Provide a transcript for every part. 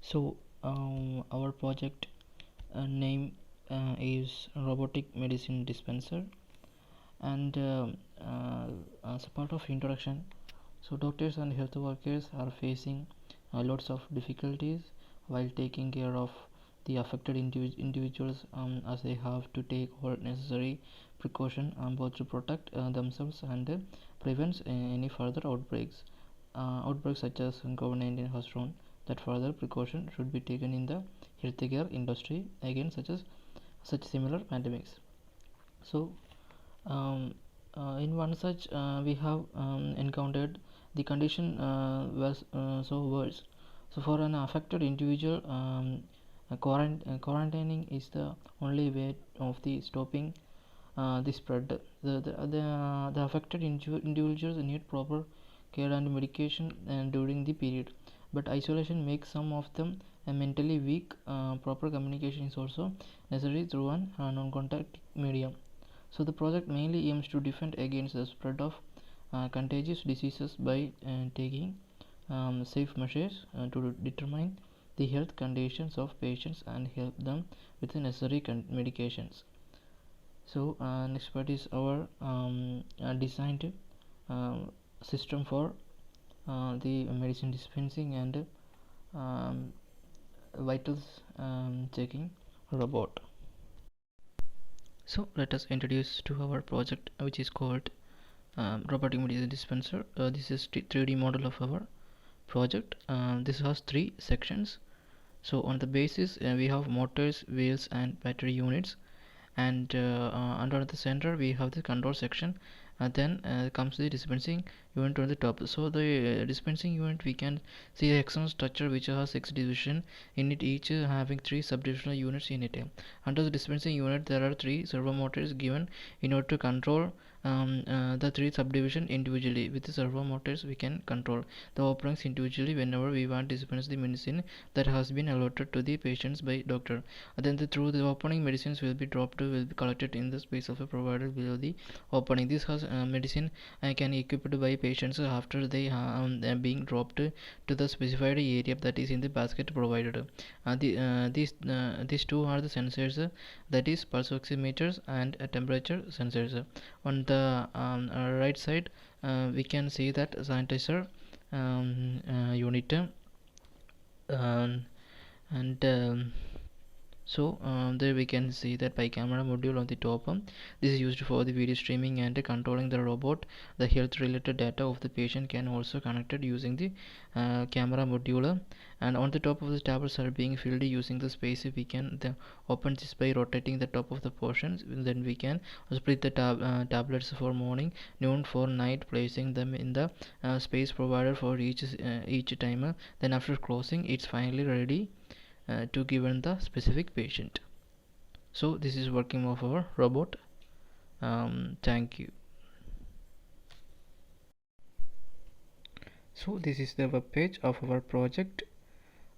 So our project name is Robotic Medicine Dispenser, and as a part of introduction, so doctors and health workers are facing lots of difficulties while taking care of the affected individuals, as they have to take all necessary precaution both to protect themselves and prevent any further outbreaks. Outbreaks such as COVID-19 has shown that further precaution should be taken in the healthcare industry against such similar pandemics. So in one such we have encountered the condition was so worse. So for an affected individual, quarantining is the only way of the stopping the spread. The affected individuals need proper care and medication during the period, but isolation makes some of them mentally weak. Proper communication is also necessary through an non-contact medium. So the project mainly aims to defend against the spread of contagious diseases by taking safe measures to determine the health conditions of patients and help them with the necessary medications. So next part is our designed system for the medicine dispensing and um, vitals checking robot. So let us introduce to our project, which is called Robotic Medicine Dispenser. This is 3D model of our project. This has 3 sections. So on the basis we have motors, wheels and battery units, and under the center we have the control section. Then comes the dispensing unit on the top. So the dispensing unit, we can see the external structure which has 6 division in it, each having 3 subdivisional units in it. Under the dispensing unit there are 3 servo motors given in order to control the 3 subdivision individually. With the servo motors we can control the openings individually whenever we want to dispense the medicine that has been allotted to the patients by doctor. Then through the opening, medicines will be collected in the space of a provided below the opening. This has medicine can equipped by patients after they being dropped to the specified area that is in the basket provided. These two are the sensors, that is pulse oximeters and temperature sensors. On the right side we can see that sanitizer unit, and so there we can see that by camera module on the top. This is used for the video streaming and controlling the robot. The health related data of the patient can also connected using the camera module, and on the top of the tablets are being filled using the space. We can open this by rotating the top of the portions. Then we can split the tablets for morning, noon for night, placing them in the space provided for each timer. Then after closing, it's finally ready to given the specific patient. So this is working of our robot. Thank you. So this is the web page of our project.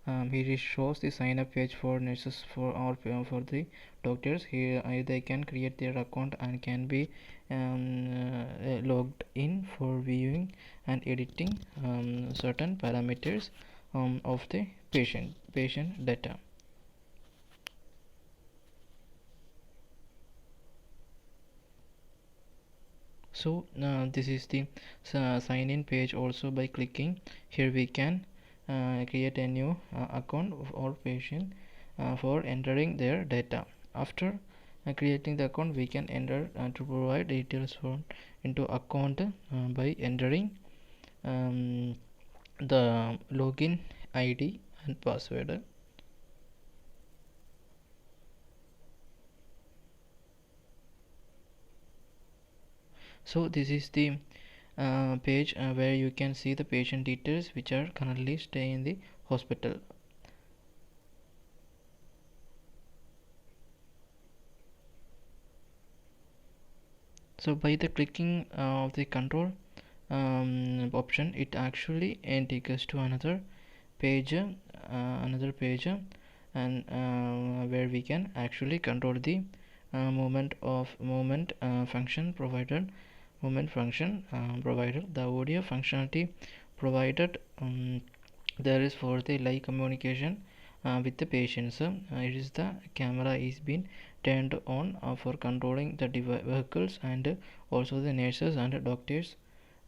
Here it shows the sign up page for nurses for the doctors. Here they can create their account and can be logged in for viewing and editing certain parameters of the patient data. So this is the sign in page. Also by clicking here we can create a new account or patient for entering their data. After creating the account, we can enter to provide details for into account by entering the login ID and password. So this is the page where you can see the patient details which are currently staying in the hospital. So by the clicking of the control option, it actually takes us to another page, and where we can actually control the movement function provided. The audio functionality provided there is for the live communication with the patients. It is the camera is being turned on for controlling the vehicles and also the nurses and doctors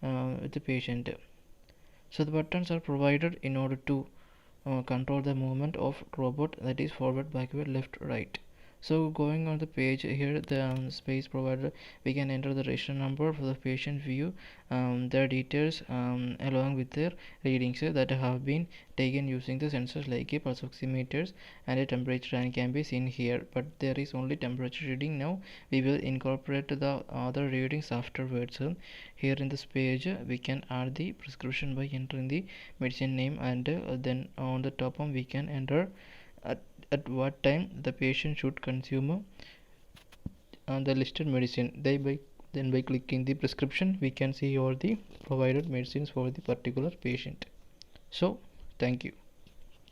with the patient. So the buttons are provided in order to control the movement of robot, that is forward, backward, left, right. So going on the page here, the space provided, we can enter the register number for the patient view, their details along with their readings that have been taken using the sensors like a pulse oximeters and a temperature, and can be seen here, but there is only temperature reading now. We will incorporate the other readings afterwards. Here in this page we can add the prescription by entering the medicine name, and then on the top one we can enter at what time the patient should consume the listed medicine. Then by clicking the prescription we can see all the provided medicines for the particular patient. So thank you.